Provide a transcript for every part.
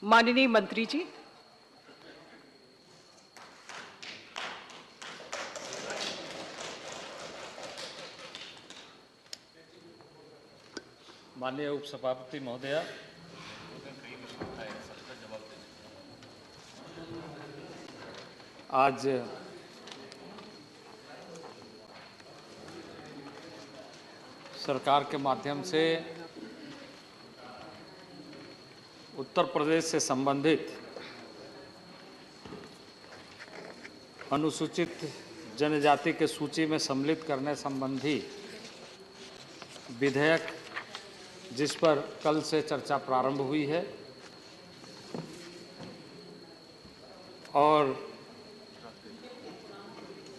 माननीय मंत्री जी। माननीय उपसभापति महोदया, आज सरकार के माध्यम से उत्तर प्रदेश से संबंधित अनुसूचित जनजाति के सूची में सम्मिलित करने संबंधी विधेयक, जिस पर कल से चर्चा प्रारंभ हुई है और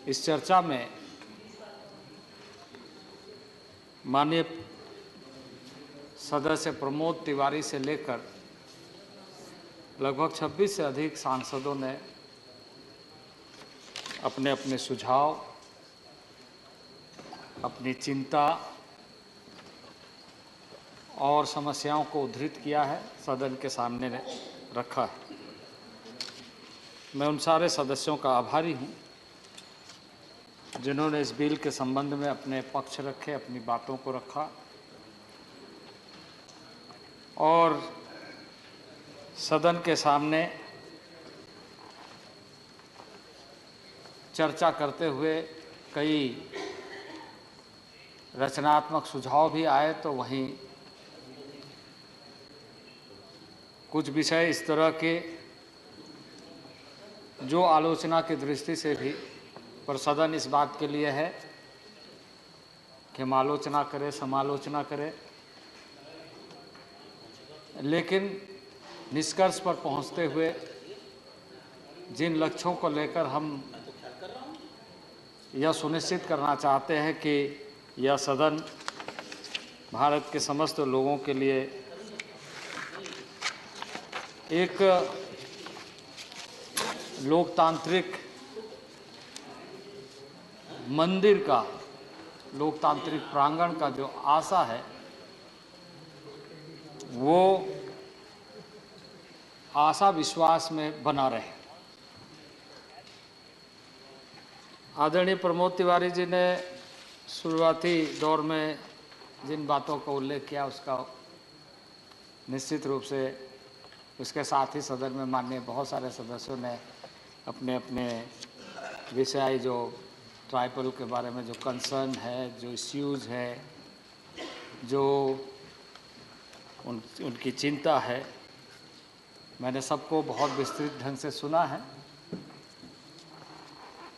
इस चर्चा में माननीय सदस्य प्रमोद तिवारी से लेकर लगभग 26 से अधिक सांसदों ने अपने अपने सुझाव, अपनी चिंता और समस्याओं को उद्धृत किया है, सदन के सामने रखा है। मैं उन सारे सदस्यों का आभारी हूं जिन्होंने इस बिल के संबंध में अपने पक्ष रखे, अपनी बातों को रखा और सदन के सामने चर्चा करते हुए कई रचनात्मक सुझाव भी आए, तो वहीं कुछ विषय इस तरह के जो आलोचना की दृष्टि से भी, पर सदन इस बात के लिए है कि हम आलोचना करें, समालोचना करें, लेकिन निष्कर्ष पर पहुंचते हुए जिन लक्ष्यों को लेकर हम यह सुनिश्चित करना चाहते हैं कि यह सदन भारत के समस्त लोगों के लिए एक लोकतांत्रिक मंदिर का, लोकतांत्रिक प्रांगण का जो आशा है, वो आशा विश्वास में बना रहे। आदरणीय प्रमोद तिवारी जी ने शुरुआती दौर में जिन बातों का उल्लेख किया, उसका निश्चित रूप से उसके साथ ही सदन में माननीय बहुत सारे सदस्यों ने अपने अपने विषय, जो ट्राइबल के बारे में जो कंसर्न है, जो इश्यूज़ है, जो उनकी चिंता है, मैंने सबको बहुत विस्तृत ढंग से सुना है।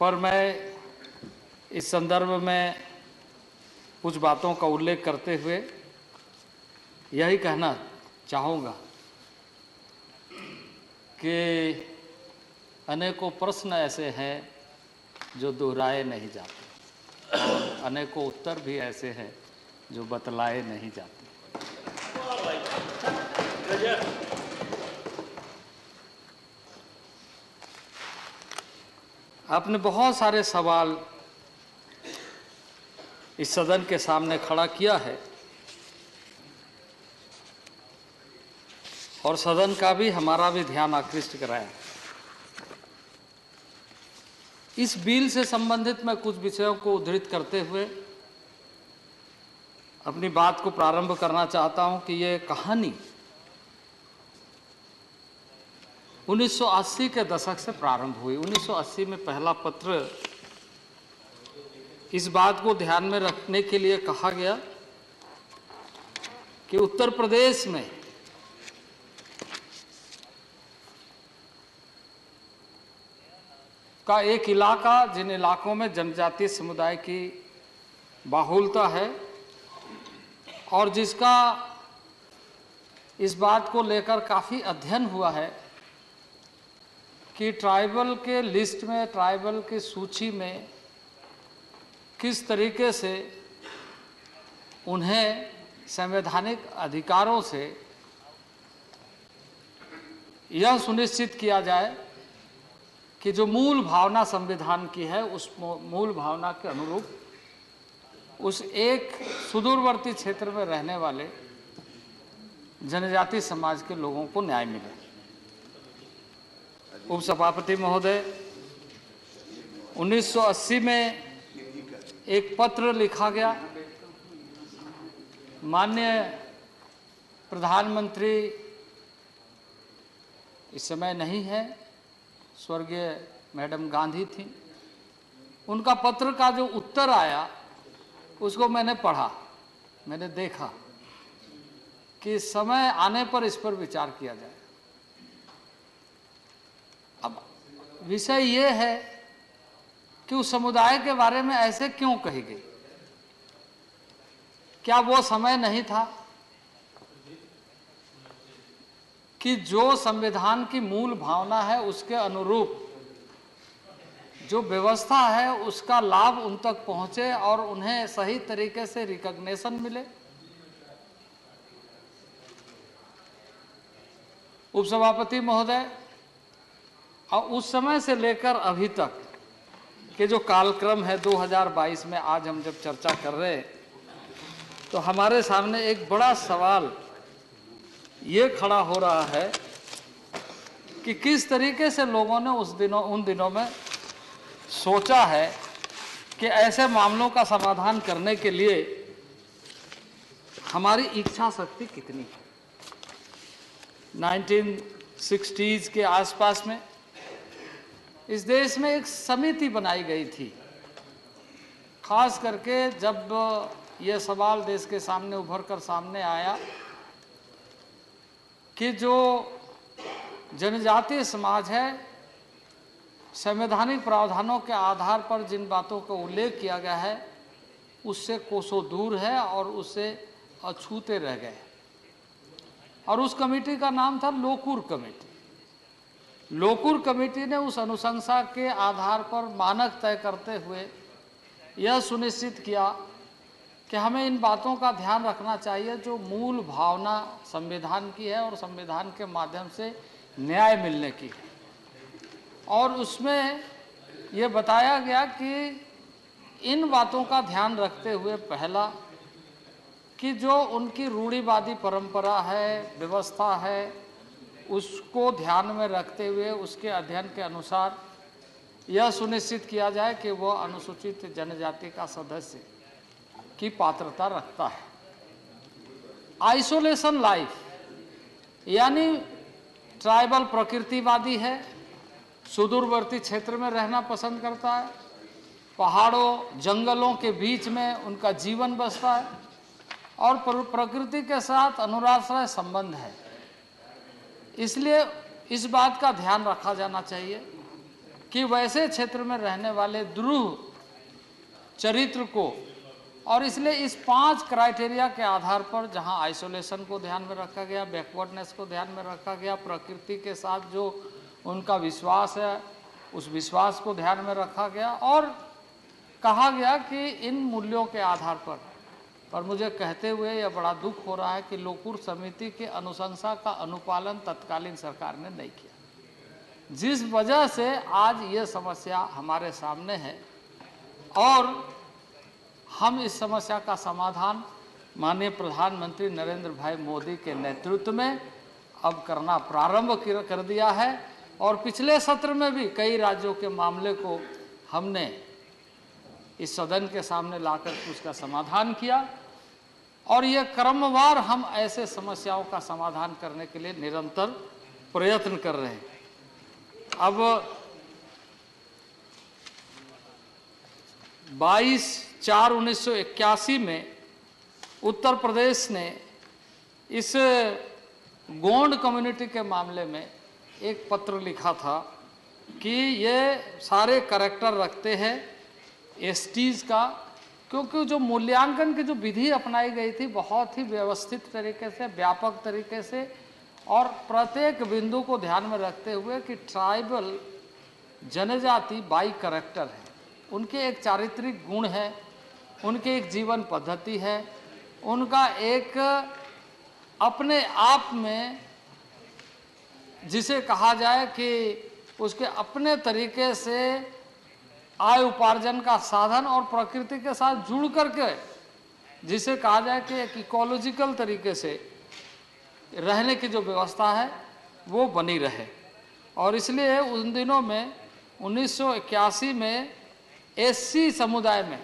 पर मैं इस संदर्भ में कुछ बातों का उल्लेख करते हुए यही कहना चाहूँगा कि अनेकों प्रश्न ऐसे हैं जो दोहराए नहीं जाते और अनेकों उत्तर भी ऐसे हैं जो बतलाए नहीं जाते। आपने बहुत सारे सवाल इस सदन के सामने खड़ा किया है और सदन का भी, हमारा भी ध्यान आकृष्ट कराया। इस बिल से संबंधित मैं कुछ विषयों को उद्धृत करते हुए अपनी बात को प्रारंभ करना चाहता हूं कि ये कहानी 1980 के दशक से प्रारंभ हुई। 1980 में पहला पत्र इस बात को ध्यान में रखने के लिए कहा गया कि उत्तर प्रदेश में का एक इलाका, जिन इलाकों में जनजातीय समुदाय की बाहुलता है और जिसका इस बात को लेकर काफ़ी अध्ययन हुआ है कि ट्राइबल के लिस्ट में, ट्राइबल की सूची में किस तरीके से उन्हें संवैधानिक अधिकारों से यह सुनिश्चित किया जाए कि जो मूल भावना संविधान की है, उस मूल भावना के अनुरूप उस एक सुदूरवर्ती क्षेत्र में रहने वाले जनजाति समाज के लोगों को न्याय मिले। उपसभापति महोदय, 1980 में एक पत्र लिखा गया। माननीय प्रधानमंत्री इस समय नहीं है, स्वर्गीय मैडम गांधी थी। उनका पत्र का जो उत्तर आया उसको मैंने पढ़ा, मैंने देखा कि समय आने पर इस पर विचार किया जाए। अब विषय ये है कि उस समुदाय के बारे में ऐसे क्यों कही गई? क्या वो समय नहीं था कि जो संविधान की मूल भावना है उसके अनुरूप जो व्यवस्था है उसका लाभ उन तक पहुंचे और उन्हें सही तरीके से रिकॉग्निशन मिले? उपसभापति महोदय, और उस समय से लेकर अभी तक के जो कालक्रम है 2022 में आज हम जब चर्चा कर रहे हैं, तो हमारे सामने एक बड़ा सवाल ये खड़ा हो रहा है कि किस तरीके से लोगों ने उन दिनों में सोचा है कि ऐसे मामलों का समाधान करने के लिए हमारी इच्छा शक्ति कितनी है। 1960s के आसपास में इस देश में एक समिति बनाई गई थी, खास करके जब यह सवाल देश के सामने उभर कर सामने आया कि जो जनजातीय समाज है, संवैधानिक प्रावधानों के आधार पर जिन बातों का उल्लेख किया गया है उससे कोसों दूर है और उससे अछूते रह गए। और उस कमेटी का नाम था लोकूर कमेटी। लोकूर कमेटी ने उस अनुशंसा के आधार पर मानक तय करते हुए यह सुनिश्चित किया कि हमें इन बातों का ध्यान रखना चाहिए जो मूल भावना संविधान की है और संविधान के माध्यम से न्याय मिलने की है। और उसमें ये बताया गया कि इन बातों का ध्यान रखते हुए पहला कि जो उनकी रूढ़िवादी परंपरा है, व्यवस्था है, उसको ध्यान में रखते हुए उसके अध्ययन के अनुसार यह सुनिश्चित किया जाए कि वह अनुसूचित जनजाति का सदस्य की पात्रता रखता है। आइसोलेशन लाइफ यानी ट्राइबल प्रकृतिवादी है, सुदूरवर्ती क्षेत्र में रहना पसंद करता है, पहाड़ों जंगलों के बीच में उनका जीवन बसता है और प्रकृति के साथ अनुराश्रय संबंध है। इसलिए इस बात का ध्यान रखा जाना चाहिए कि वैसे क्षेत्र में रहने वाले द्रुह चरित्र को, और इसलिए इस 5 क्राइटेरिया के आधार पर जहां आइसोलेशन को ध्यान में रखा गया, बैकवर्डनेस को ध्यान में रखा गया, प्रकृति के साथ जो उनका विश्वास है उस विश्वास को ध्यान में रखा गया और कहा गया कि इन मूल्यों के आधार पर मुझे कहते हुए यह बड़ा दुख हो रहा है कि लोकूर समिति के अनुशंसा का अनुपालन तत्कालीन सरकार ने नहीं किया, जिस वजह से आज ये समस्या हमारे सामने है। और हम इस समस्या का समाधान माननीय प्रधानमंत्री नरेंद्र भाई मोदी के नेतृत्व में अब करना प्रारंभ कर दिया है और पिछले सत्र में भी कई राज्यों के मामले को हमने इस सदन के सामने लाकर उसका समाधान किया और ये क्रमवार हम ऐसे समस्याओं का समाधान करने के लिए निरंतर प्रयत्न कर रहे हैं। अब 22/4/1981 में उत्तर प्रदेश ने इस गोंड कम्युनिटी के मामले में एक पत्र लिखा था कि ये सारे करैक्टर रखते हैं एसटीज का, क्योंकि जो मूल्यांकन की जो विधि अपनाई गई थी बहुत ही व्यवस्थित तरीके से, व्यापक तरीके से और प्रत्येक बिंदु को ध्यान में रखते हुए कि ट्राइबल जनजाति बाई करैक्टर है, उनके एक चारित्रिक गुण है, उनके एक जीवन पद्धति है, उनका एक अपने आप में जिसे कहा जाए कि उसके अपने तरीके से आय उपार्जन का साधन और प्रकृति के साथ जुड़ करके जिसे कहा जाए कि एक इकोलॉजिकल तरीके से रहने की जो व्यवस्था है वो बनी रहे। और इसलिए उन दिनों में 1981 में एससी समुदाय में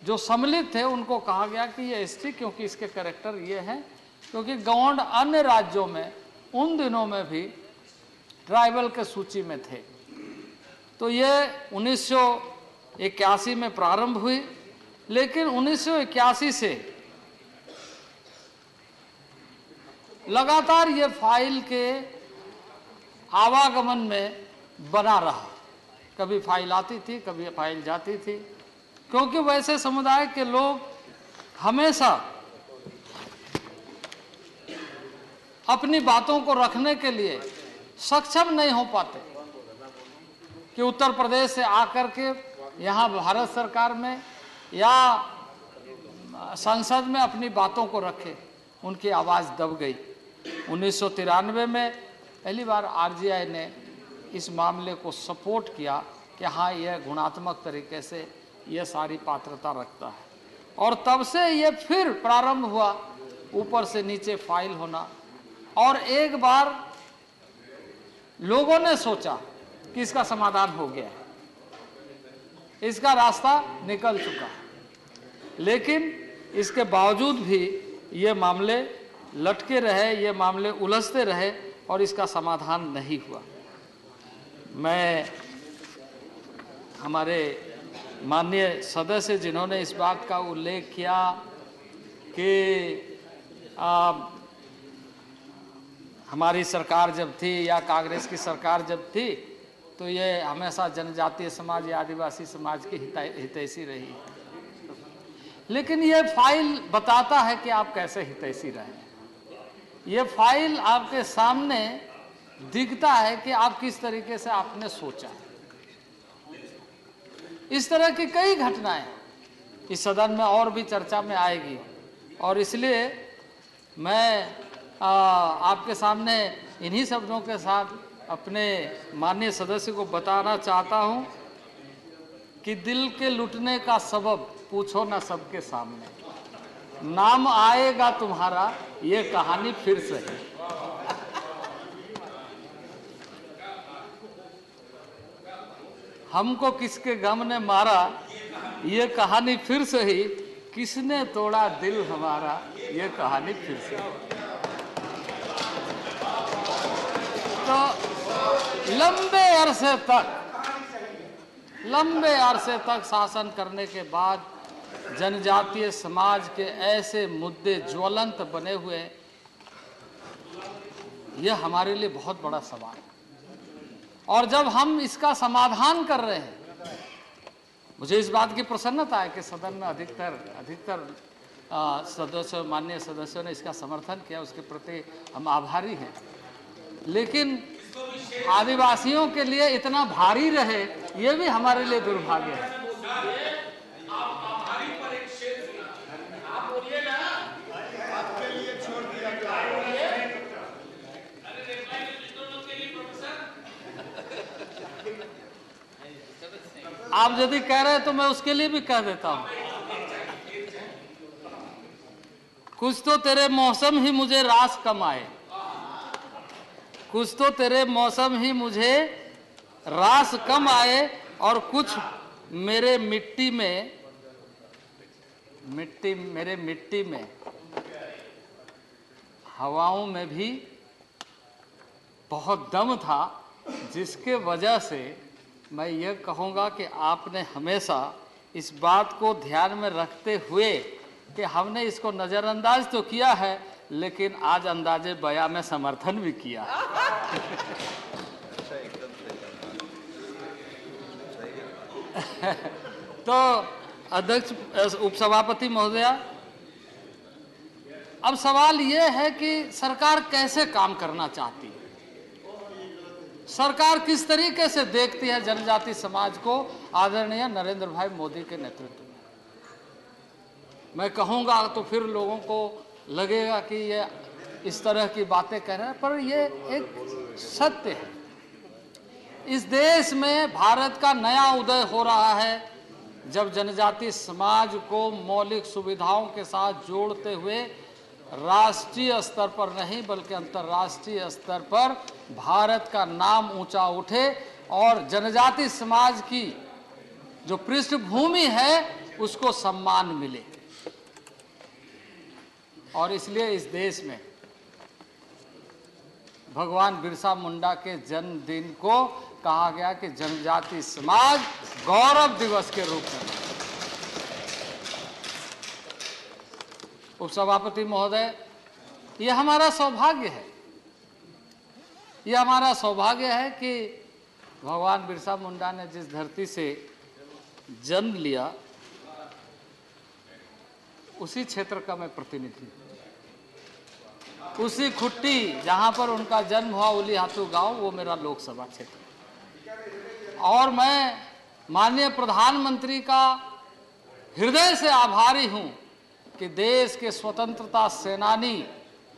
जो सम्मिलित थे उनको कहा गया कि ये एसटी, क्योंकि इसके कैरेक्टर ये हैं, क्योंकि गौंड अन्य राज्यों में उन दिनों में भी ट्राइबल के सूची में थे। तो ये 1981 में प्रारंभ हुई, लेकिन 1981 से लगातार ये फाइल के आवागमन में बना रहा। कभी फाइल आती थी, कभी फाइल जाती थी, क्योंकि वैसे समुदाय के लोग हमेशा अपनी बातों को रखने के लिए सक्षम नहीं हो पाते कि उत्तर प्रदेश से आकर के यहाँ भारत सरकार में या संसद में अपनी बातों को रखे। उनकी आवाज़ दब गई। 1993 में पहली बार आरजीआई ने इस मामले को सपोर्ट किया कि हाँ, यह गुणात्मक तरीके से यह सारी पात्रता रखता है, और तब से ये फिर प्रारंभ हुआ ऊपर से नीचे फाइल होना। और एक बार लोगों ने सोचा कि इसका समाधान हो गया है, इसका रास्ता निकल चुका है, लेकिन इसके बावजूद भी ये मामले लटके रहे, ये मामले उलझते रहे और इसका समाधान नहीं हुआ। मैं हमारे माननीय सदस्य जिन्होंने इस बात का उल्लेख किया कि हमारी सरकार जब थी या कांग्रेस की सरकार जब थी तो ये हमेशा जनजातीय समाज या आदिवासी समाज की हितैषी रही, लेकिन ये फाइल बताता है कि आप कैसे हितैषी रहे। ये फाइल आपके सामने दिखता है कि आप किस तरीके से आपने सोचा। इस तरह की कई घटनाएं इस सदन में और भी चर्चा में आएगी, और इसलिए मैं आपके सामने इन्हीं शब्दों के साथ अपने माननीय सदस्य को बताना चाहता हूं कि दिल के लुटने का सबब पूछो ना सबके सामने, नाम आएगा तुम्हारा ये कहानी फिर से है। हमको किसके गम ने मारा ये कहानी फिर से ही, किसने तोड़ा दिल हमारा ये कहानी फिर से। तो लंबे अरसे तक शासन करने के बाद जनजातीय समाज के ऐसे मुद्दे ज्वलंत बने हुए, यह हमारे लिए बहुत बड़ा सवाल है। और जब हम इसका समाधान कर रहे हैं, मुझे इस बात की प्रसन्नता है कि सदन में अधिकतर सदस्यों, माननीय सदस्यों ने इसका समर्थन किया, उसके प्रति हम आभारी हैं। लेकिन आदिवासियों के लिए इतना भारी रहे, ये भी हमारे लिए दुर्भाग्य है। आप यदि कह रहे हैं तो मैं उसके लिए भी कह देता हूं। कुछ तो तेरे मौसम ही मुझे रास कम आए, कुछ तो तेरे मौसम ही मुझे रास कम आए, और कुछ मेरे मिट्टी में हवाओं में भी बहुत दम था, जिसके वजह से मैं ये कहूँगा कि आपने हमेशा इस बात को ध्यान में रखते हुए कि हमने इसको नज़रअंदाज तो किया है, लेकिन आज अंदाजे बयां में समर्थन भी किया। तो अध्यक्ष, उपसभापति महोदया, अब सवाल ये है कि सरकार कैसे काम करना चाहती है, सरकार किस तरीके से देखती है जनजाति समाज को आदरणीय नरेंद्र भाई मोदी के नेतृत्व में। मैं कहूँगा तो फिर लोगों को लगेगा कि ये इस तरह की बातें कह रहे हैं, पर ये एक सत्य है। इस देश में भारत का नया उदय हो रहा है, जब जनजाति समाज को मौलिक सुविधाओं के साथ जोड़ते हुए राष्ट्रीय स्तर पर नहीं बल्कि अंतर्राष्ट्रीय स्तर पर भारत का नाम ऊंचा उठे और जनजाति समाज की जो पृष्ठभूमि है उसको सम्मान मिले। और इसलिए इस देश में भगवान बिरसा मुंडा के जन्मदिन को कहा गया कि जनजाति समाज गौरव दिवस के रूप में। उपसभापति महोदय, ये हमारा सौभाग्य है, ये हमारा सौभाग्य है कि भगवान बिरसा मुंडा ने जिस धरती से जन्म लिया उसी क्षेत्र का मैं प्रतिनिधि हूं। उसी खुट्टी जहां पर उनका जन्म हुआ उलीहातू गांव, वो मेरा लोकसभा क्षेत्र। और मैं माननीय प्रधानमंत्री का हृदय से आभारी हूं कि देश के स्वतंत्रता सेनानी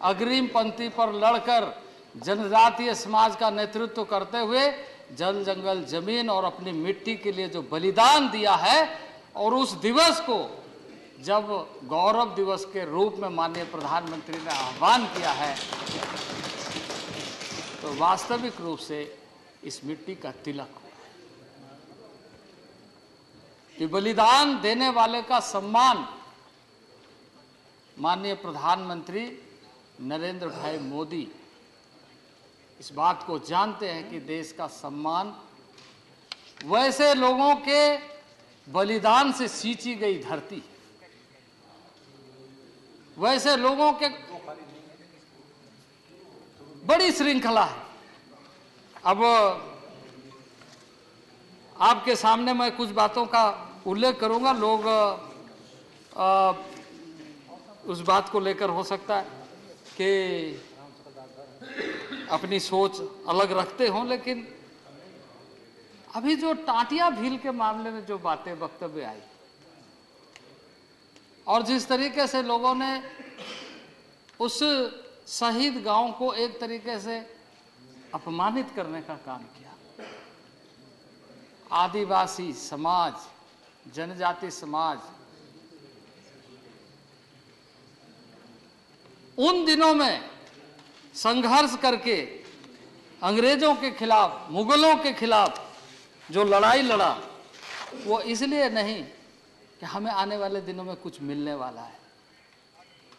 अग्रिम पंक्ति पर लड़कर जनजातीय समाज का नेतृत्व करते हुए जल जंगल जमीन और अपनी मिट्टी के लिए जो बलिदान दिया है, और उस दिवस को जब गौरव दिवस के रूप में माननीय प्रधानमंत्री ने आह्वान किया है, तो वास्तविक रूप से इस मिट्टी का तिलक हुआ कि बलिदान देने वाले का सम्मान माननीय प्रधानमंत्री नरेंद्र भाई मोदी इस बात को जानते हैं कि देश का सम्मान वैसे लोगों के बलिदान से सींची गई धरती, वैसे लोगों के बड़ी श्रृंखला है। अब आपके सामने मैं कुछ बातों का उल्लेख करूंगा। लोग उस बात को लेकर हो सकता है कि अपनी सोच अलग रखते हों, लेकिन अभी जो टाटिया भील के मामले में जो बातें वक्तव्य आई और जिस तरीके से लोगों ने उस शहीद गांव को एक तरीके से अपमानित करने का काम किया, आदिवासी समाज, जनजाति समाज उन दिनों में संघर्ष करके अंग्रेजों के खिलाफ, मुगलों के खिलाफ जो लड़ाई लड़ा, वो इसलिए नहीं कि हमें आने वाले दिनों में कुछ मिलने वाला है,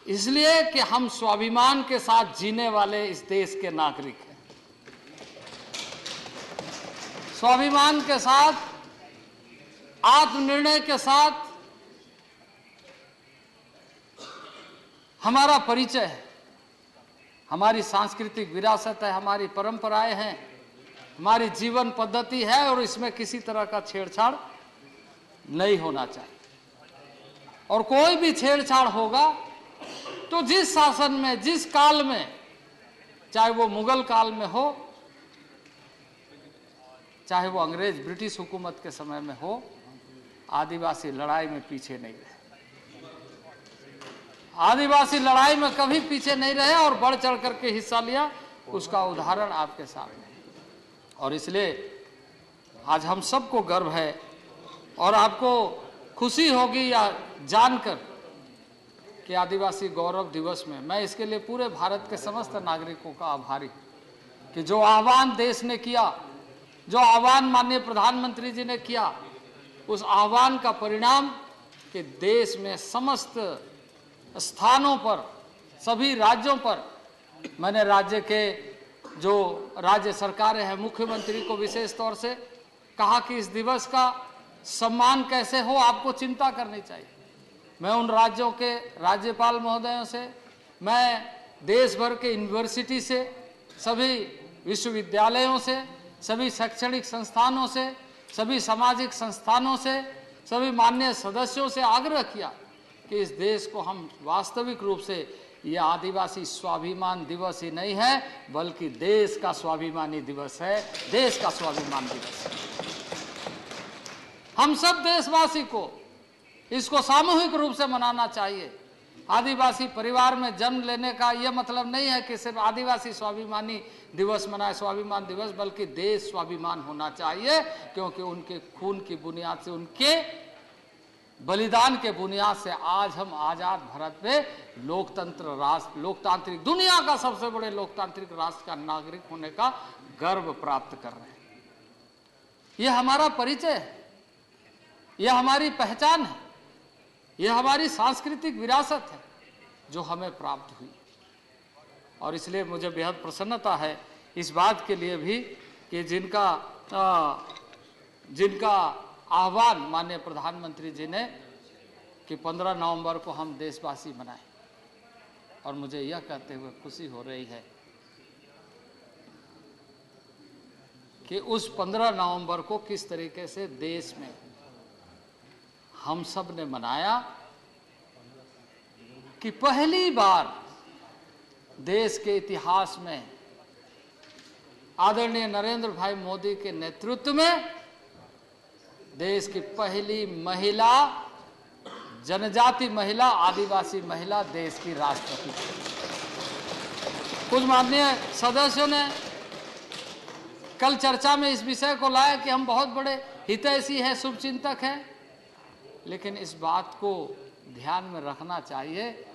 इसलिए कि हम स्वाभिमान के साथ जीने वाले इस देश के नागरिक हैं। स्वाभिमान के साथ, आत्मनिर्णय के साथ हमारा परिचय है, हमारी सांस्कृतिक विरासत है, हमारी परंपराएं हैं, हमारी जीवन पद्धति है, और इसमें किसी तरह का छेड़छाड़ नहीं होना चाहिए। और कोई भी छेड़छाड़ होगा तो जिस शासन में, जिस काल में, चाहे वो मुगल काल में हो, चाहे वो अंग्रेज ब्रिटिश हुकूमत के समय में हो, आदिवासी लड़ाई में पीछे नहीं रहे। आदिवासी लड़ाई में कभी पीछे नहीं रहे और बढ़ चढ़ करके हिस्सा लिया, उसका उदाहरण आपके सामने है। और इसलिए आज हम सबको गर्व है और आपको खुशी होगी या जानकर कि आदिवासी गौरव दिवस में मैं इसके लिए पूरे भारत के समस्त नागरिकों का आभारी हूं कि जो आह्वान देश ने किया, जो आह्वान माननीय प्रधानमंत्री जी ने किया, उस आह्वान का परिणाम कि देश में समस्त स्थानों पर, सभी राज्यों पर, मैंने राज्य के जो राज्य सरकारें हैं, मुख्यमंत्री को विशेष तौर से कहा कि इस दिवस का सम्मान कैसे हो, आपको चिंता करनी चाहिए। मैं उन राज्यों के राज्यपाल महोदयों से, मैं देश भर के यूनिवर्सिटी से, सभी विश्वविद्यालयों से, सभी शैक्षणिक संस्थानों से, सभी सामाजिक संस्थानों से, सभी माननीय सदस्यों से आग्रह किया कि इस देश को हम वास्तविक रूप से, यह आदिवासी स्वाभिमान दिवस ही नहीं है बल्कि देश का स्वाभिमानी दिवस है, देश का स्वाभिमान दिवस है। हम सब देशवासी को इसको सामूहिक रूप से मनाना चाहिए। आदिवासी परिवार में जन्म लेने का यह मतलब नहीं है कि सिर्फ आदिवासी स्वाभिमानी दिवस मनाए, स्वाभिमान दिवस, बल्कि देश स्वाभिमान होना चाहिए, क्योंकि उनके खून की बुनियाद से, उनके बलिदान के बुनियाद से आज हम आजाद भारत में लोकतंत्र राष्ट्र, लोकतांत्रिक, दुनिया का सबसे बड़े लोकतांत्रिक राष्ट्र का नागरिक होने का गर्व प्राप्त कर रहे हैं। यह हमारा परिचय है, यह हमारी पहचान है, यह हमारी सांस्कृतिक विरासत है जो हमें प्राप्त हुई। और इसलिए मुझे बेहद प्रसन्नता है इस बात के लिए भी कि जिनका आह्वान माननीय प्रधानमंत्री जी ने कि 15 नवंबर को हम देशवासी मनाएं। और मुझे यह कहते हुए खुशी हो रही है कि उस 15 नवंबर को किस तरीके से देश में हम सब ने मनाया कि पहली बार देश के इतिहास में आदरणीय नरेंद्र भाई मोदी के नेतृत्व में देश की पहली महिला, जनजाति महिला, आदिवासी महिला देश की राष्ट्रपति। कुछ माननीय सदस्यों ने कल चर्चा में इस विषय को लाया कि हम बहुत बड़े हितैषी हैं, शुभचिंतक हैं, लेकिन इस बात को ध्यान में रखना चाहिए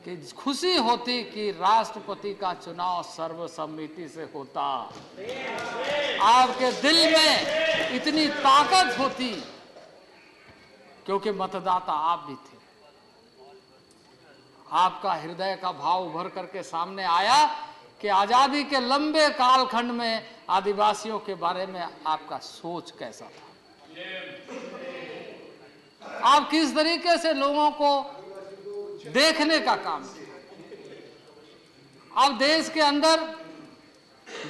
कि खुशी होती कि राष्ट्रपति का चुनाव सर्वसम्मति से होता। आपके दिल में इतनी ताकत होती क्योंकि मतदाता आप भी थे। आपका हृदय का भाव उभर करके सामने आया कि आजादी के लंबे कालखंड में आदिवासियों के बारे में आपका सोच कैसा था, आप किस तरीके से लोगों को देखने का काम किया। अब देश के अंदर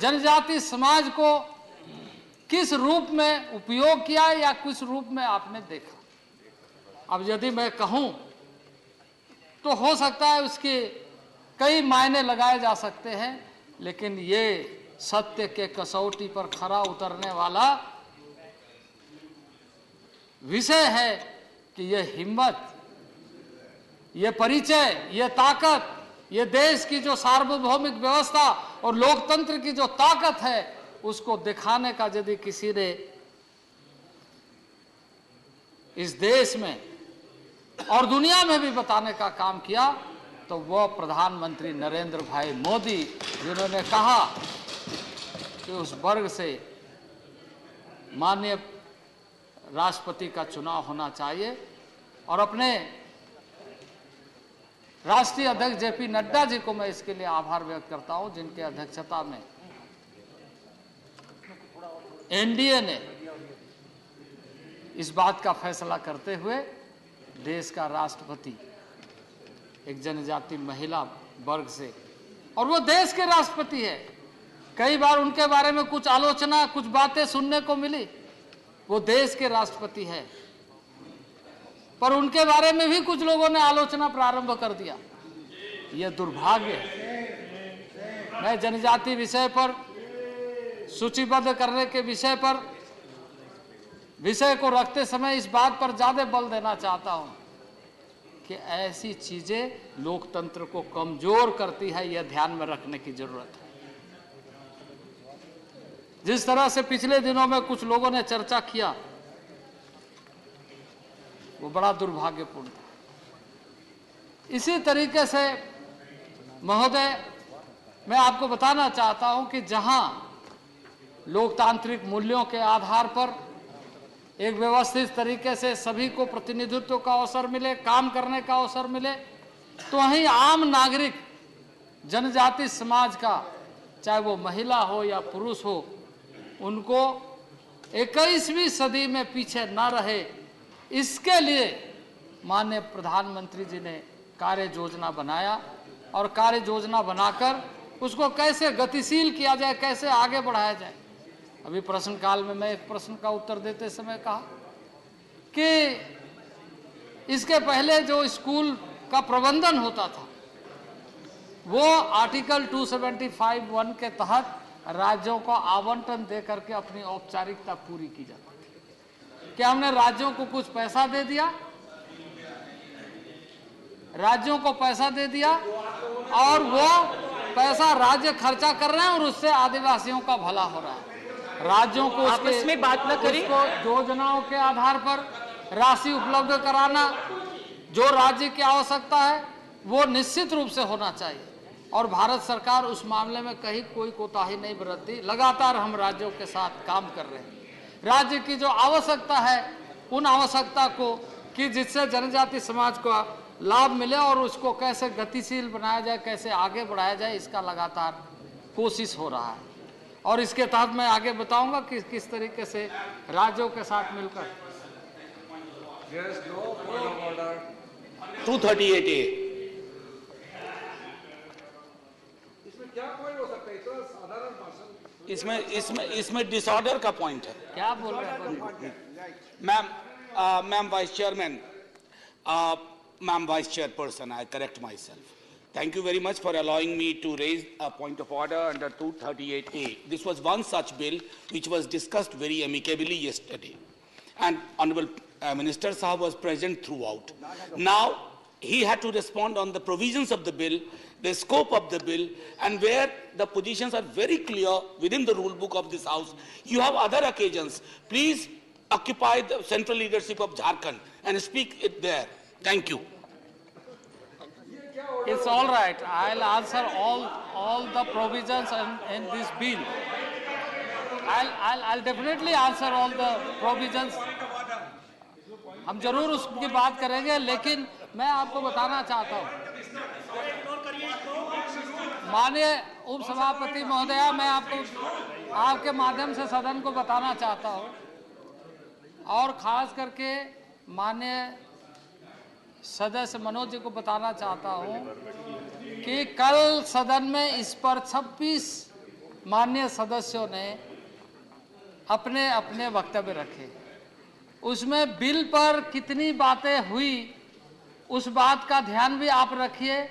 जनजाति समाज को किस रूप में उपयोग किया या किस रूप में आपने देखा। अब यदि मैं कहूं तो हो सकता है उसके कई मायने लगाए जा सकते हैं, लेकिन ये सत्य के कसौटी पर खरा उतरने वाला विषय है कि यह हिम्मत, ये परिचय, ये ताकत, ये देश की जो सार्वभौमिक व्यवस्था और लोकतंत्र की जो ताकत है उसको दिखाने का यदि किसी ने इस देश में और दुनिया में भी बताने का काम किया तो वह प्रधानमंत्री नरेंद्र भाई मोदी, जिन्होंने कहा कि उस वर्ग से माननीय राष्ट्रपति का चुनाव होना चाहिए। और अपने राष्ट्रीय अध्यक्ष जेपी नड्डा जी को मैं इसके लिए आभार व्यक्त करता हूं, जिनके अध्यक्षता में एनडीए ने इस बात का फैसला करते हुए देश का राष्ट्रपति एक जनजाति महिला वर्ग से, और वो देश के राष्ट्रपति है। कई बार उनके बारे में कुछ आलोचना, कुछ बातें सुनने को मिली, वो देश के राष्ट्रपति है, पर उनके बारे में भी कुछ लोगों ने आलोचना प्रारंभ कर दिया। यह दुर्भाग्य है। मैं जनजाति विषय पर, सूचीबद्ध करने के विषय को रखते समय इस बात पर ज्यादा बल देना चाहता हूं कि ऐसी चीजें लोकतंत्र को कमजोर करती है, यह ध्यान में रखने की जरूरत है। जिस तरह से पिछले दिनों में कुछ लोगों ने चर्चा किया वो बड़ा दुर्भाग्यपूर्ण था। इसी तरीके से महोदय, मैं आपको बताना चाहता हूं कि जहां लोकतांत्रिक मूल्यों के आधार पर एक व्यवस्थित तरीके से सभी को प्रतिनिधित्व का अवसर मिले, काम करने का अवसर मिले, तो वहीं आम नागरिक, जनजाति समाज का, चाहे वो महिला हो या पुरुष हो, उनको 21वीं सदी में पीछे न रहे, इसके लिए माननीय प्रधानमंत्री जी ने कार्य योजना बनाया। और कार्य योजना बनाकर उसको कैसे गतिशील किया जाए, कैसे आगे बढ़ाया जाए। अभी प्रश्नकाल में मैं एक प्रश्न का उत्तर देते समय कहा कि इसके पहले जो स्कूल का प्रबंधन होता था वो आर्टिकल 275(1) के तहत राज्यों को आवंटन दे करके अपनी औपचारिकता पूरी की जाती थी। क्या हमने राज्यों को कुछ पैसा दे दिया? राज्यों को पैसा दे दिया और वो पैसा राज्य खर्चा कर रहे हैं और उससे आदिवासियों का भला हो रहा है। राज्यों को आपस में बात न करें। योजनाओं के आधार पर राशि उपलब्ध कराना, जो राज्य की आवश्यकता है वो निश्चित रूप से होना चाहिए और भारत सरकार उस मामले में कहीं कोई कोताही नहीं बरतती। लगातार हम राज्यों के साथ काम कर रहे हैं। राज्य की जो आवश्यकता है उन आवश्यकता को कि जिससे जनजाति समाज को लाभ मिले और उसको कैसे गतिशील बनाया जाए, कैसे आगे बढ़ाया जाए, इसका लगातार कोशिश हो रहा है और इसके तहत मैं आगे बताऊंगा कि किस तरीके से राज्यों के साथ मिलकर 238A। इसमें क्या पॉइंट हो सकता है? इतना साधारण भाषण। इसमें डिसऑर्डर का पॉइंट है। क्या बोल रहे हैं? Ma'am vice chairman, ma'am vice chairperson, I correct my self. Thank you very much for allowing me to raise a point of order under 238A. This was one such bill which was discussed very amicably yesterday. And Honorable Minister Sahab was present throughout. Now, he had to respond on the provisions of the bill, the scope of the bill, and where the positions are very clear within the rule book of this House. You have other occasions. Please occupy the central leadership of Jharkhand and speak it there. Thank you. It's all right. I'll answer all the provisions in this bill. I'll definitely answer all the provisions. हम जरूर उसकी बात करेंगे, लेकिन मैं आपको बताना चाहता हूँ, माननीय उप सभापति महोदया, मैं आपके माध्यम से सदन को बताना चाहता हूँ और खास करके माननीय सदस्य मनोज जी को बताना चाहता हूं कि कल सदन में इस पर 26 माननीय सदस्यों ने अपने अपने वक्तव्य रखे। उसमें बिल पर कितनी बातें हुई उस बात का ध्यान भी आप रखिए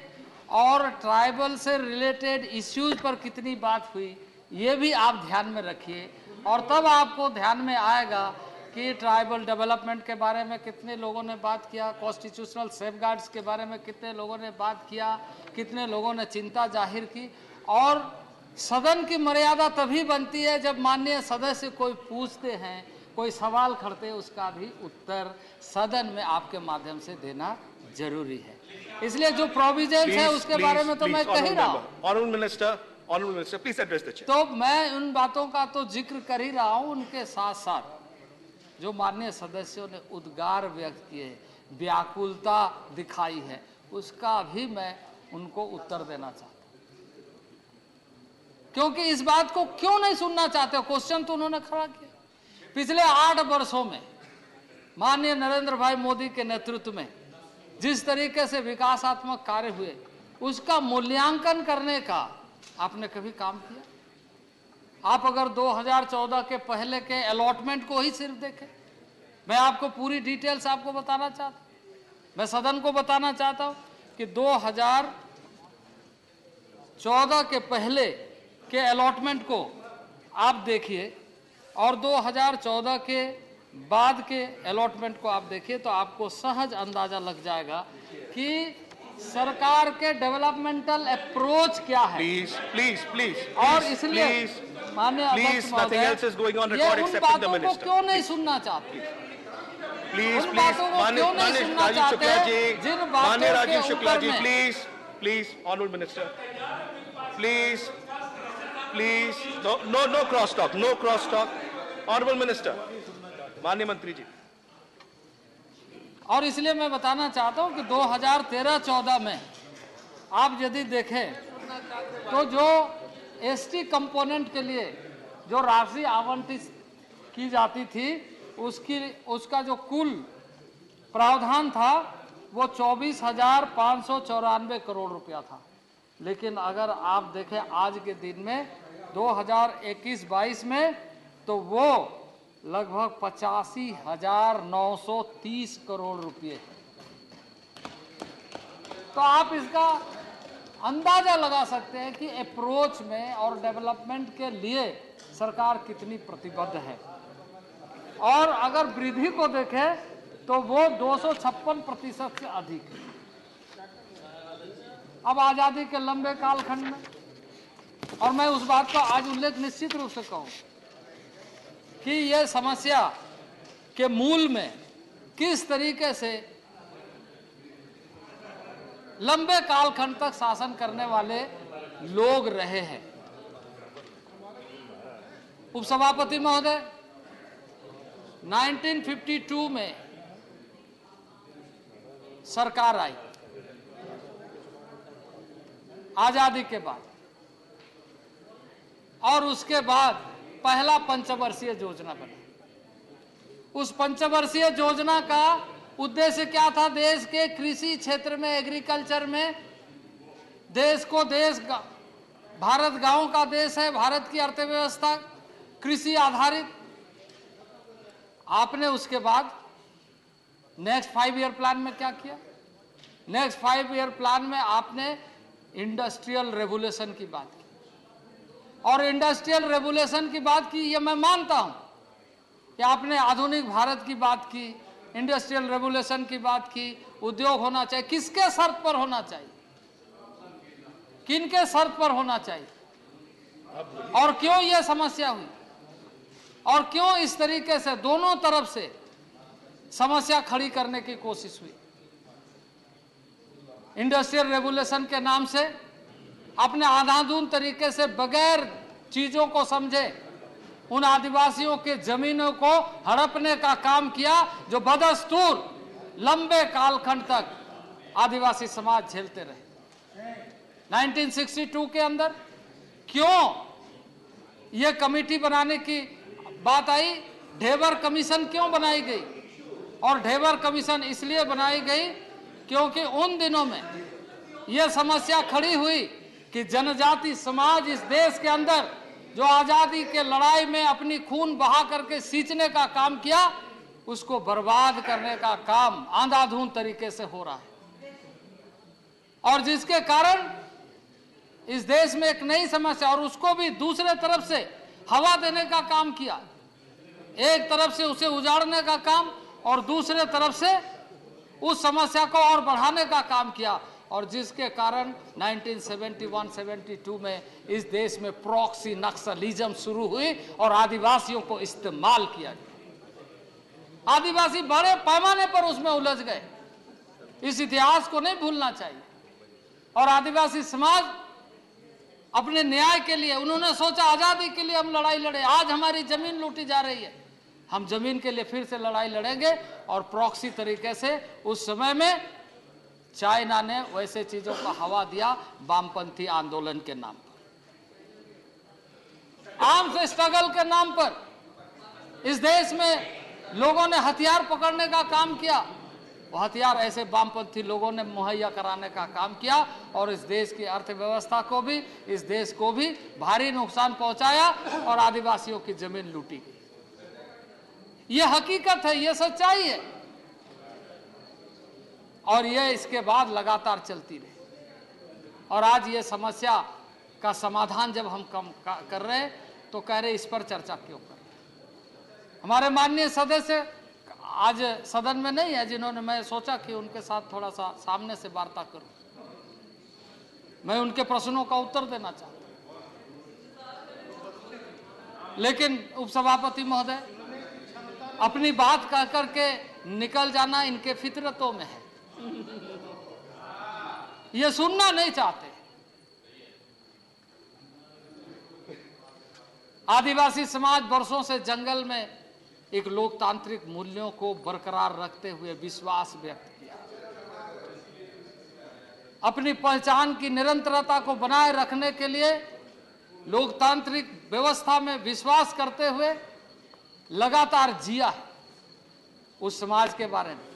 और ट्राइबल से रिलेटेड इश्यूज पर कितनी बात हुई ये भी आप ध्यान में रखिए और तब आपको ध्यान में आएगा कि ट्राइबल डेवलपमेंट के बारे में कितने लोगों ने बात किया, कॉन्स्टिट्यूशनल सेफगार्ड्स के बारे में कितने लोगों ने बात किया, कितने लोगों ने चिंता जाहिर की। और सदन की मर्यादा तभी बनती है जब माननीय सदस्य कोई पूछते हैं, कोई सवाल करते हैं, उसका भी उत्तर सदन में आपके माध्यम से देना जरूरी है। इसलिए जो प्रोविजन है उसके बारे में तो मैं कह ही रहा हूँ। Honorable Minister, please address the chair. तो मैं उन बातों का तो जिक्र कर ही रहा हूँ, उनके साथ साथ जो माननीय सदस्यों ने उद्गार व्यक्त किए, व्याकुलता दिखाई है, उसका भी मैं उनको उत्तर देना चाहता हूं। क्योंकि इस बात को क्यों नहीं सुनना चाहते? क्वेश्चन तो उन्होंने खड़ा किया। पिछले 8 वर्षों में माननीय नरेंद्र भाई मोदी के नेतृत्व में जिस तरीके से विकासात्मक कार्य हुए, उसका मूल्यांकन करने का आपने कभी काम किया? आप अगर 2014 के पहले के अलॉटमेंट को ही सिर्फ देखें, मैं आपको पूरी डिटेल्स आपको बताना चाहता हूं, मैं सदन को बताना चाहता हूं कि 2014 के पहले के अलॉटमेंट को आप देखिए और 2014 के बाद के अलॉटमेंट को आप देखिए तो आपको सहज अंदाजा लग जाएगा कि सरकार के डेवलपमेंटल अप्रोच क्या है। प्लीज और इसलिए माननीय अध्यक्ष महोदय, ये उन बातों को क्यों नहीं सुनना चाहते? उन बातों को क्यों नहीं सुनना चाहते जिन बातों के ऊपर में? Please honourable minister, please no cross talk. Honourable minister, माननीय मंत्री जी। और इसलिए मैं बताना चाहता हूं कि 2013-14 में आप यदि देखें तो जो एसटी कंपोनेंट के लिए जो राशि आवंटित की जाती थी उसका जो कुल प्रावधान था वो 24,594 करोड़ रुपया था। लेकिन अगर आप देखें आज के दिन में 2021-22 में तो वो लगभग 85,930 करोड़ रुपये। तो आप इसका अंदाजा लगा सकते हैं कि अप्रोच में और डेवलपमेंट के लिए सरकार कितनी प्रतिबद्ध है। और अगर वृद्धि को देखें तो वो 256% से अधिक है। अब आजादी के लंबे कालखंड में, और मैं उस बात का आज उल्लेख निश्चित रूप से कहूं कि यह समस्या के मूल में किस तरीके से लंबे कालखंड तक शासन करने वाले लोग रहे हैं। उपसभापति महोदय, 1952 में सरकार आई आजादी के बाद, और उसके बाद पहला पंचवर्षीय योजना बना। उस पंचवर्षीय योजना का उद्देश्य क्या था? देश के कृषि क्षेत्र में, एग्रीकल्चर में, भारत गांव का देश है, भारत की अर्थव्यवस्था कृषि आधारित। आपने उसके बाद नेक्स्ट 5 ईयर प्लान में क्या किया? नेक्स्ट 5 ईयर प्लान में आपने इंडस्ट्रियल रेवोल्यूशन की बात की, और इंडस्ट्रियल रेवोल्यूशन की बात की, ये मैं मानता हूं कि आपने आधुनिक भारत की बात की, इंडस्ट्रियल रेवोल्यूशन की बात की। उद्योग होना चाहिए, किसके शर्त पर होना चाहिए, किनके शर्त पर होना चाहिए, और क्यों यह समस्या हुई, और क्यों इस तरीके से दोनों तरफ से समस्या खड़ी करने की कोशिश हुई। इंडस्ट्रियल रेवोल्यूशन के नाम से अपने अंधाधुंध तरीके से बगैर चीजों को समझे उन आदिवासियों के जमीनों को हड़पने का काम किया, जो बदस्तूर लंबे कालखंड तक आदिवासी समाज झेलते रहे। 1962 के अंदर क्यों यह कमेटी बनाने की बात आई? ढेबर कमीशन क्यों बनाई गई? और ढेबर कमीशन इसलिए बनाई गई क्योंकि उन दिनों में यह समस्या खड़ी हुई कि जनजाति समाज इस देश के अंदर जो आजादी के लड़ाई में अपनी खून बहा करके सींचने का काम किया, उसको बर्बाद करने का काम अंधाधुंध तरीके से हो रहा है, और जिसके कारण इस देश में एक नई समस्या, और उसको भी दूसरे तरफ से हवा देने का काम किया। एक तरफ से उसे उजाड़ने का काम और दूसरे तरफ से उस समस्या को और बढ़ाने का काम किया, और जिसके कारण 1971-72 में इस देश में प्रॉक्सी नक्सलिज्म शुरू हुई और आदिवासियों को इस्तेमाल किया गया। आदिवासी बड़े पैमाने पर उसमें उलझ गए। इस इतिहास को नहीं भूलना चाहिए। और आदिवासी समाज अपने न्याय के लिए, उन्होंने सोचा आजादी के लिए हम लड़ाई लड़े, आज हमारी जमीन लूटी जा रही है, हम जमीन के लिए फिर से लड़ाई लड़ेंगे। और प्रॉक्सी तरीके से उस समय में चाइना ने वैसे चीजों को हवा दिया वामपंथी आंदोलन के नाम पर, आर्म्स स्ट्रगल के नाम पर इस देश में लोगों ने हथियार पकड़ने का काम किया। वो हथियार ऐसे वामपंथी लोगों ने मुहैया कराने का काम किया, और इस देश की अर्थव्यवस्था को भी, इस देश को भी भारी नुकसान पहुंचाया, और आदिवासियों की जमीन लूटी गई। यह हकीकत है, यह सच्चाई है, और यह इसके बाद लगातार चलती रही। और आज ये समस्या का समाधान जब हम कर रहे हैं तो कह रहे इस पर चर्चा क्यों कर रहे। हमारे माननीय सदस्य आज सदन में नहीं है, जिन्होंने, मैं सोचा कि उनके साथ थोड़ा सा सामने से वार्ता करूं, मैं उनके प्रश्नों का उत्तर देना चाहता हूं। लेकिन उपसभापति महोदय, अपनी बात कह करके निकल जाना इनके फितरतों में है, ये सुनना नहीं चाहते। आदिवासी समाज वर्षों से जंगल में एक लोकतांत्रिक मूल्यों को बरकरार रखते हुए विश्वास व्यक्त किया, अपनी पहचान की निरंतरता को बनाए रखने के लिए लोकतांत्रिक व्यवस्था में विश्वास करते हुए लगातार जिया है। उस समाज के बारे में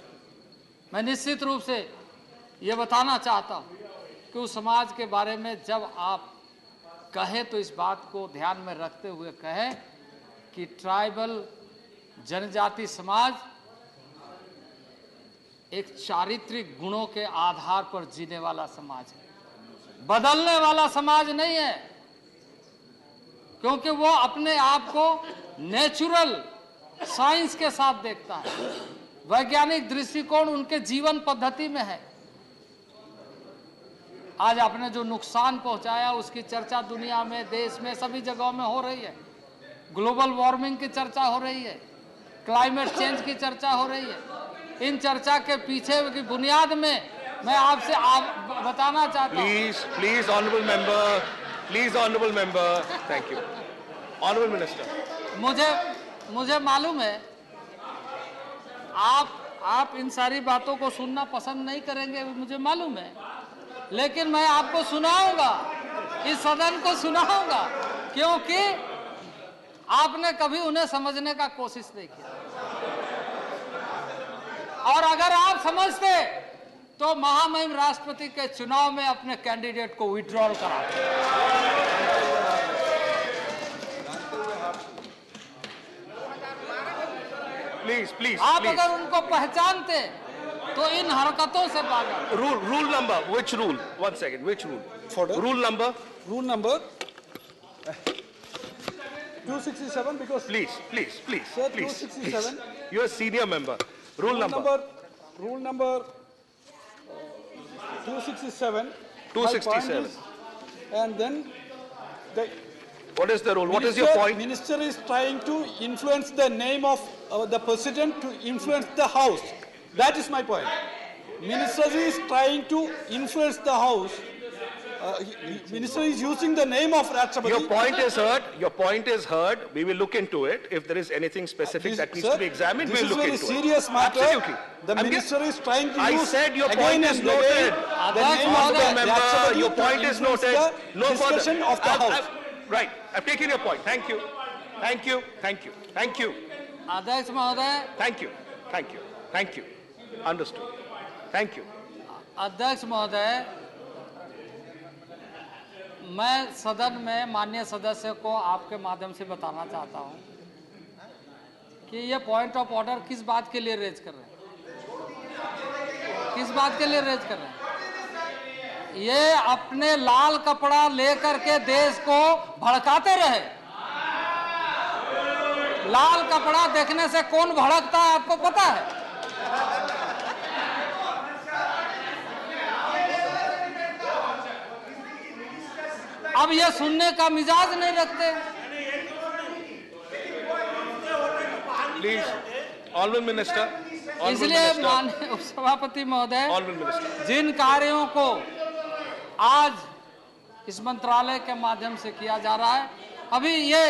मैं निश्चित रूप से ये बताना चाहता हूं कि उस समाज के बारे में जब आप कहें तो इस बात को ध्यान में रखते हुए कहें कि ट्राइबल जनजाति समाज एक चारित्रिक गुणों के आधार पर जीने वाला समाज है, बदलने वाला समाज नहीं है, क्योंकि वो अपने आप को नेचुरल साइंस के साथ देखता है। वैज्ञानिक दृष्टिकोण उनके जीवन पद्धति में है। आज आपने जो नुकसान पहुंचाया उसकी चर्चा दुनिया में, देश में, सभी जगहों में हो रही है। ग्लोबल वार्मिंग की चर्चा हो रही है, क्लाइमेट चेंज की चर्चा हो रही है। इन चर्चा के पीछे की बुनियाद में मैं आपसे बताना चाहता हूँ। Please, honorable member, thank you. Honorable Minister. मुझे मालूम है आप इन सारी बातों को सुनना पसंद नहीं करेंगे, मुझे मालूम है, लेकिन मैं आपको सुनाऊंगा, इस सदन को सुनाऊंगा, क्योंकि आपने कभी उन्हें समझने का कोशिश नहीं किया। और अगर आप समझते तो महामहिम राष्ट्रपति के चुनाव में अपने कैंडिडेट को विड्रॉल कराते। Please. आप अगर उनको पहचानते तो इन हरकतों से भागा। Rule number, which rule? 1 second, which rule? Further? Rule number? Rule number 267, because Please. Sir, 267. You're a senior member. Rule number? Rule number 267. 267. My point is, and then the What is the rule? What is your point? Minister is trying to influence the name of the president to influence the house. That is my point. Minister is trying to influence the house. Minister is using the name of Rashtrapati. Your point is heard. Your point is heard. We will look into it. If there is anything specific that needs to be examined, we will look into it. This is very serious matter. Absolutely. The minister is trying to I use said your again point is and noted. again the name of the Honorable member, Rashtrapati your to point is influence noted. the No further. discussion of the house. Right. I've taken your point. Thank you. Thank you. अध्यक्ष महोदय, Thank you. Understood. Thank you. अध्यक्ष महोदय, मैं सदन में माननीय सदस्य को आपके माध्यम से बताना चाहता हूं कि ये पॉइंट ऑफ ऑर्डर किस बात के लिए रेज कर रहे हैं, ये अपने लाल कपड़ा लेकर के देश को भड़काते रहे। लाल कपड़ा देखने से कौन भड़कता है आपको पता है? अब ये सुनने का मिजाज नहीं रखते। Please, Honorable Minister. इसलिए माननीय उपसभापति महोदय, जिन कार्यों को आज इस मंत्रालय के माध्यम से किया जा रहा है, अभी ये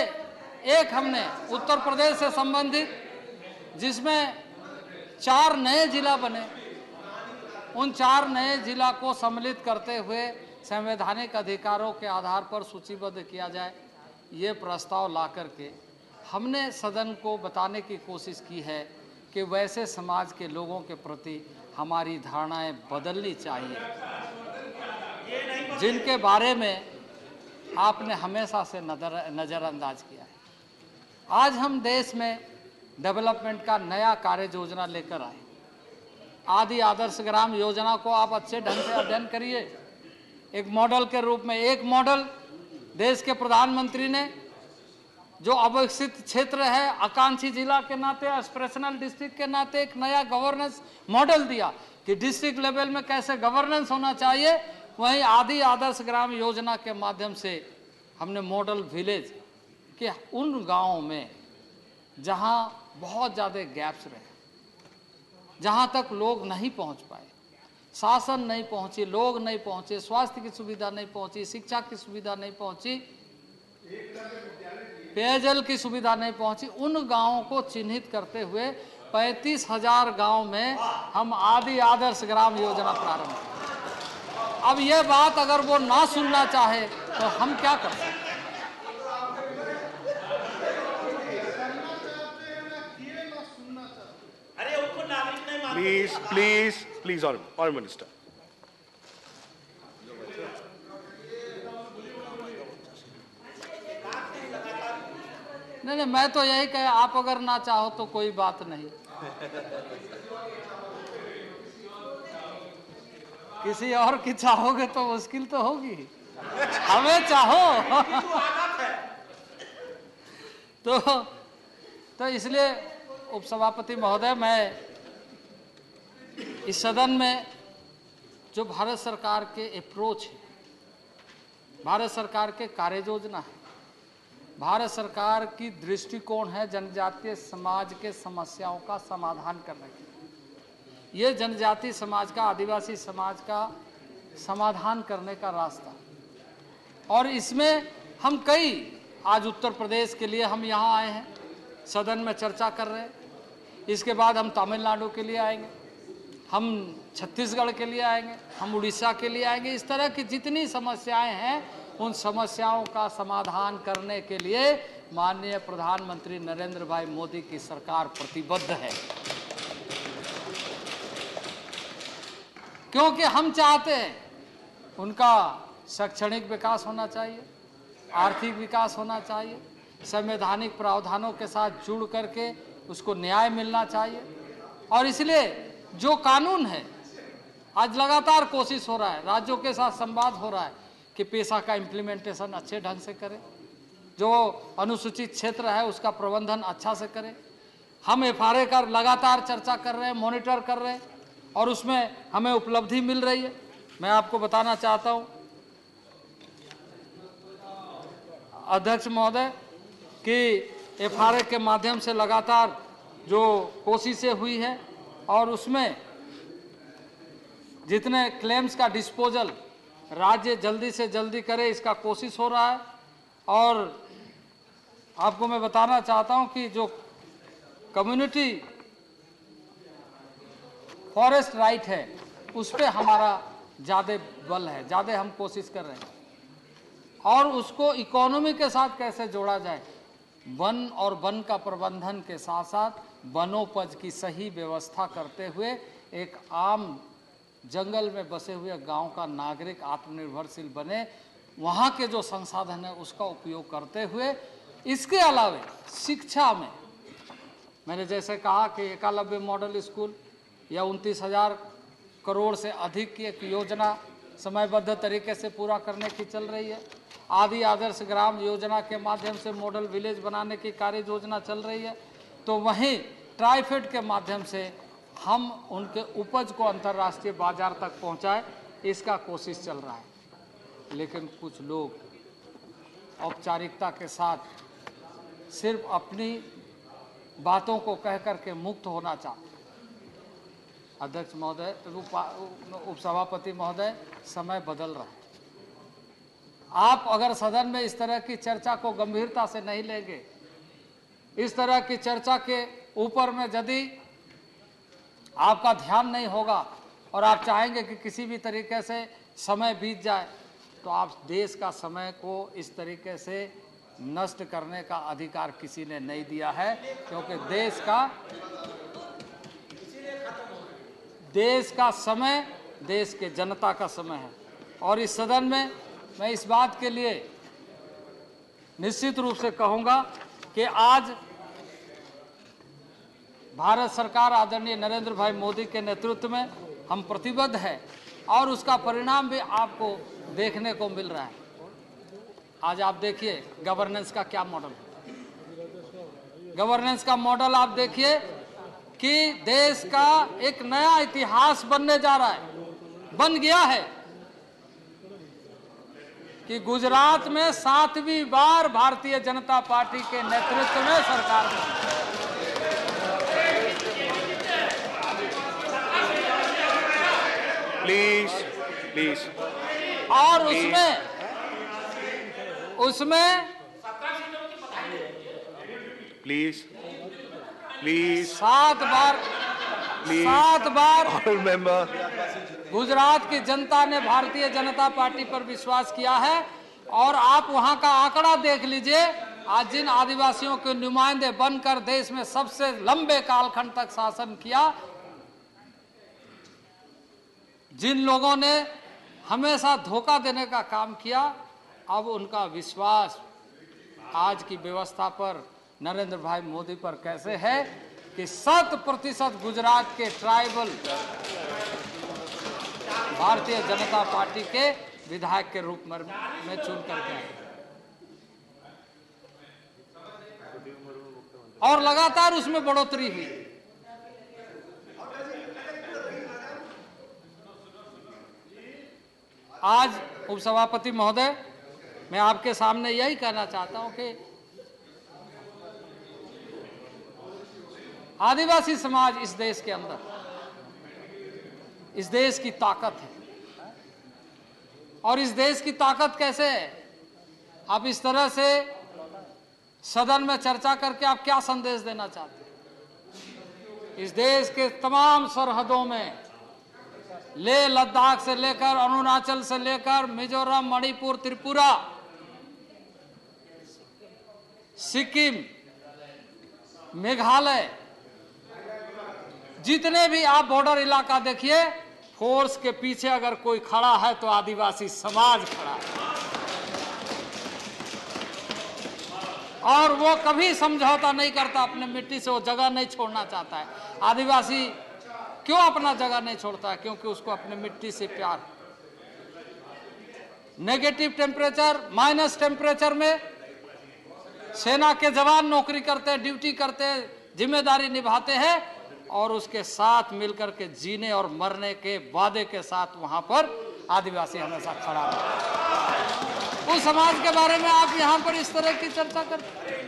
एक हमने उत्तर प्रदेश से संबंधित जिसमें 4 नए जिला बने, उन 4 नए जिला को सम्मिलित करते हुए संवैधानिक अधिकारों के आधार पर सूचीबद्ध किया जाए, ये प्रस्ताव ला करके हमने सदन को बताने की कोशिश की है कि वैसे समाज के लोगों के प्रति हमारी धारणाएं बदलनी चाहिए जिनके बारे में आपने हमेशा से नज़रअंदाज किया है। आज हम देश में डेवलपमेंट का नया कार्य योजना लेकर आए। आदि आदर्श ग्राम योजना को आप अच्छे ढंग से अध्ययन करिए। एक मॉडल के रूप में, एक मॉडल देश के प्रधानमंत्री ने जो अविकसित क्षेत्र है, आकांक्षी जिला के नाते, एस्पिरेशनल डिस्ट्रिक्ट के नाते एक नया गवर्नेंस मॉडल दिया कि डिस्ट्रिक्ट लेवल में कैसे गवर्नेंस होना चाहिए। वहीं आदि आदर्श ग्राम योजना के माध्यम से हमने मॉडल विलेज के उन गांवों में जहां बहुत ज़्यादा गैप्स रहे, जहां तक लोग नहीं पहुंच पाए, शासन नहीं पहुंची, लोग नहीं पहुंचे, स्वास्थ्य की सुविधा नहीं पहुंची, शिक्षा की सुविधा नहीं पहुंची, पेयजल की सुविधा नहीं पहुंची, उन गांवों को चिन्हित करते हुए 35,000 गांव में हम आदि आदर्श ग्राम योजना प्रारंभ की। अब यह बात अगर वो ना सुनना चाहे तो हम क्या कर सकते हैं? Please, Honorable Minister. नहीं, मैं तो यही कह, आप अगर ना चाहो तो कोई बात नहीं। किसी और की चाहोगे तो मुश्किल तो होगी, हमें चाहो तो इसलिए उपसभापति महोदय, मैं इस सदन में जो भारत सरकार के अप्रोच है, भारत सरकार के कार्य योजना है, भारत सरकार की दृष्टिकोण है जनजातीय समाज के समस्याओं का समाधान करने की, ये जनजाति समाज का, आदिवासी समाज का समाधान करने का रास्ता। और इसमें हम कई, आज उत्तर प्रदेश के लिए हम यहाँ आए हैं, सदन में चर्चा कर रहे हैं, इसके बाद हम तमिलनाडु के लिए आएंगे, हम छत्तीसगढ़ के लिए आएंगे, हम उड़ीसा के लिए आएंगे। इस तरह की जितनी समस्याएं हैं उन समस्याओं का समाधान करने के लिए माननीय प्रधानमंत्री नरेंद्र भाई मोदी की सरकार प्रतिबद्ध है। क्योंकि हम चाहते हैं उनका शैक्षणिक विकास होना चाहिए, आर्थिक विकास होना चाहिए, संवैधानिक प्रावधानों के साथ जुड़ करके उसको न्याय मिलना चाहिए। और इसलिए जो कानून है, आज लगातार कोशिश हो रहा है, राज्यों के साथ संवाद हो रहा है कि पेशा का इम्प्लीमेंटेशन अच्छे ढंग से करें, जो अनुसूचित क्षेत्र है उसका प्रबंधन अच्छा से करें। हम FRA का लगातार चर्चा कर रहे हैं, मॉनिटर कर रहे हैं और उसमें हमें उपलब्धि मिल रही है। मैं आपको बताना चाहता हूं अध्यक्ष महोदय कि FRA के माध्यम से लगातार जो कोशिशें हुई है और उसमें जितने क्लेम्स का डिस्पोजल राज्य जल्दी से जल्दी करे इसका कोशिश हो रहा है। और आपको मैं बताना चाहता हूं कि जो कम्युनिटी फॉरेस्ट राइट है उस पर हमारा ज़्यादा बल है, ज़्यादा हम कोशिश कर रहे हैं। और उसको इकोनॉमी के साथ कैसे जोड़ा जाए, वन और वन का प्रबंधन के साथ साथ वनोपज की सही व्यवस्था करते हुए एक आम जंगल में बसे हुए गांव का नागरिक आत्मनिर्भरशील बने, वहाँ के जो संसाधन है उसका उपयोग करते हुए। इसके अलावा शिक्षा में मैंने जैसे कहा कि एकलव्य मॉडल स्कूल या 29,000 करोड़ से अधिक की एक योजना समयबद्ध तरीके से पूरा करने की चल रही है। आदि आदर्श ग्राम योजना के माध्यम से मॉडल विलेज बनाने की कार्य योजना चल रही है। तो वहीं ट्राइफेड के माध्यम से हम उनके उपज को अंतर्राष्ट्रीय बाजार तक पहुंचाए, इसका कोशिश चल रहा है। लेकिन कुछ लोग औपचारिकता के साथ सिर्फ अपनी बातों को कह करके मुक्त होना चाहते हैं। अध्यक्ष महोदय, उपसभापति महोदय, समय बदल रहा है। आप अगर सदन में इस तरह की चर्चा को गंभीरता से नहीं लेंगे, इस तरह की चर्चा के ऊपर में यदि आपका ध्यान नहीं होगा और आप चाहेंगे कि किसी भी तरीके से समय बीत जाए, तो आप देश का समय को इस तरीके से नष्ट करने का अधिकार किसी ने नहीं दिया है। क्योंकि देश का समय देश के जनता का समय है। और इस सदन में मैं इस बात के लिए निश्चित रूप से कहूंगा कि आज भारत सरकार आदरणीय नरेंद्र भाई मोदी के नेतृत्व में हम प्रतिबद्ध है और उसका परिणाम भी आपको देखने को मिल रहा है। आज आप देखिए गवर्नेंस का क्या मॉडल है। गवर्नेंस का मॉडल आप देखिए कि देश का एक नया इतिहास बनने जा रहा है, बन गया है कि गुजरात में 7वीं बार भारतीय जनता पार्टी के नेतृत्व में सरकार बनी। प्लीज। और उसमें प्लीज 7 बार मेंबर गुजरात की जनता ने भारतीय जनता पार्टी पर विश्वास किया है। और आप वहां का आंकड़ा देख लीजिए, आज जिन आदिवासियों के नुमाइंदे बनकर देश में सबसे लंबे कालखंड तक शासन किया, जिन लोगों ने हमेशा धोखा देने का काम किया, अब उनका विश्वास आज की व्यवस्था पर नरेंद्र भाई मोदी पर कैसे है कि 100% गुजरात के ट्राइबल भारतीय जनता पार्टी के विधायक के रूप में चुन करके आए और लगातार उसमें बढ़ोतरी हुई। आज उपसभापति महोदय, मैं आपके सामने यही कहना चाहता हूं कि आदिवासी समाज इस देश के अंदर इस देश की ताकत है। और इस देश की ताकत कैसे है? आप इस तरह से सदन में चर्चा करके आप क्या संदेश देना चाहते हैं? इस देश के तमाम सरहदों में, लेह लद्दाख से लेकर अरुणाचल से लेकर मिजोरम, मणिपुर, त्रिपुरा, सिक्किम, मेघालय, जितने भी आप बॉर्डर इलाका देखिए, फोर्स के पीछे अगर कोई खड़ा है तो आदिवासी समाज खड़ा है। और वो कभी समझौता नहीं करता अपने मिट्टी से, वो जगह नहीं छोड़ना चाहता है। आदिवासी क्यों अपना जगह नहीं छोड़ता है? क्योंकि उसको अपने मिट्टी से प्यार। नेगेटिव टेम्परेचर, माइनस टेम्परेचर में सेना के जवान नौकरी करते हैं, ड्यूटी करते हैं, जिम्मेदारी निभाते हैं और उसके साथ मिलकर के जीने और मरने के वादे के साथ वहां पर आदिवासी हमेशा खड़ा है। उस समाज के बारे में आप यहाँ पर इस तरह की चर्चा करते हैं।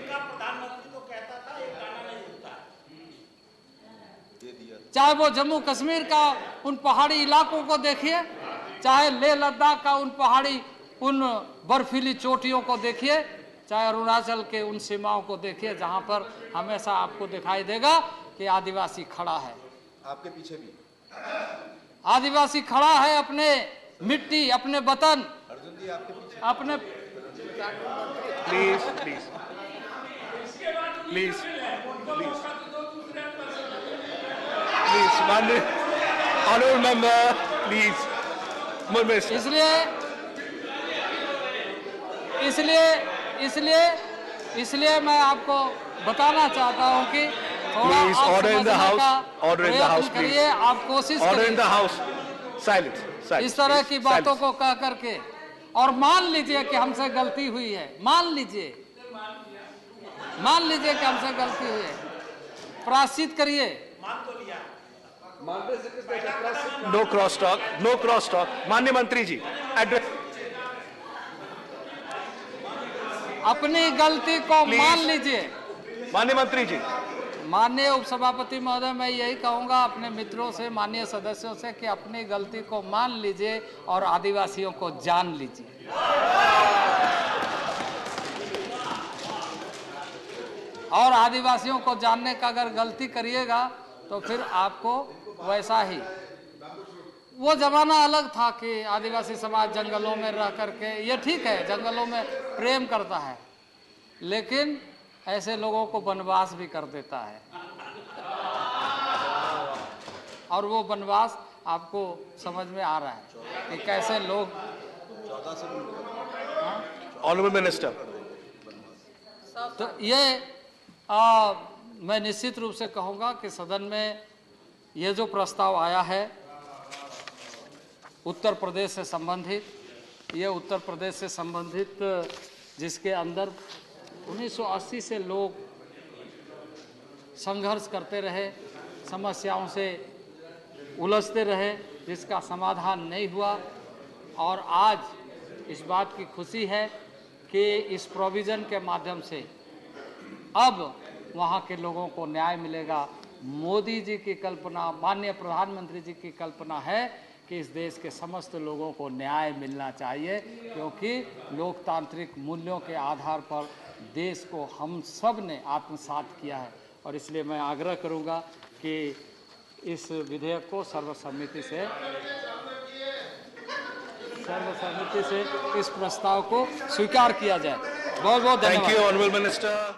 चाहे वो जम्मू कश्मीर का उन पहाड़ी इलाकों को देखिए, चाहे लेह लद्दाख का उन पहाड़ी, उन बर्फीली चोटियों को देखिए, चाहे अरुणाचल के उन सीमाओं को देखिए, जहां पर हमेशा आपको दिखाई देगा कि आदिवासी खड़ा है। आपके पीछे भी आदिवासी खड़ा है अपने मिट्टी, अपने वतन, अर्जुन जी आपके पीछे अपने। Please please please please please माननीय ऑनरेबल मेंबर प्लीज। इसलिए मैं आपको बताना चाहता हूं कि थोड़ा Please, आप order in the समझने house. का Order in the प्रयत्न house, please. करिए, आप कोशिश ऑर्डर इन द करिए हाउस। Silence silence. इस तरह की बातों को कह करके। और मान लीजिए कि हमसे गलती हुई है, मान लीजिए कि हमसे गलती हुई है, प्रायश्चित करिए। No cross talk, no cross talk. माननीय मंत्री जी एड्रेस। अपनी गलती को मान लीजिए। माननीय मंत्री जी, माननीय उपसभापति महोदय, मैं यही कहूंगा अपने मित्रों से, माननीय सदस्यों से कि अपनी गलती को मान लीजिए और आदिवासियों को जान लीजिए। और आदिवासियों को जानने का अगर गलती करिएगा तो फिर आपको वैसा ही, वो जमाना अलग था कि आदिवासी समाज जंगलों में रह करके, ये ठीक है जंगलों में प्रेम करता है, लेकिन ऐसे लोगों को वनवास भी कर देता है। और वो वनवास आपको समझ में आ रहा है कि कैसे लोग। Honourable minister. तो ये मैं निश्चित रूप से कहूँगा कि सदन में ये जो प्रस्ताव आया है उत्तर प्रदेश से संबंधित, ये उत्तर प्रदेश से संबंधित जिसके अंदर 1980 से लोग संघर्ष करते रहे, समस्याओं से उलझते रहे, जिसका समाधान नहीं हुआ। और आज इस बात की खुशी है कि इस प्रोविज़न के माध्यम से अब वहाँ के लोगों को न्याय मिलेगा। मोदी जी की कल्पना, माननीय प्रधानमंत्री जी की कल्पना है कि इस देश के समस्त लोगों को न्याय मिलना चाहिए, क्योंकि लोकतांत्रिक मूल्यों के आधार पर देश को हम सब ने आत्मसात किया है। और इसलिए मैं आग्रह करूंगा कि इस विधेयक को सर्वसम्मति से इस प्रस्ताव को स्वीकार किया जाए। बहुत बहुत धन्यवाद। Thank you honourable minister.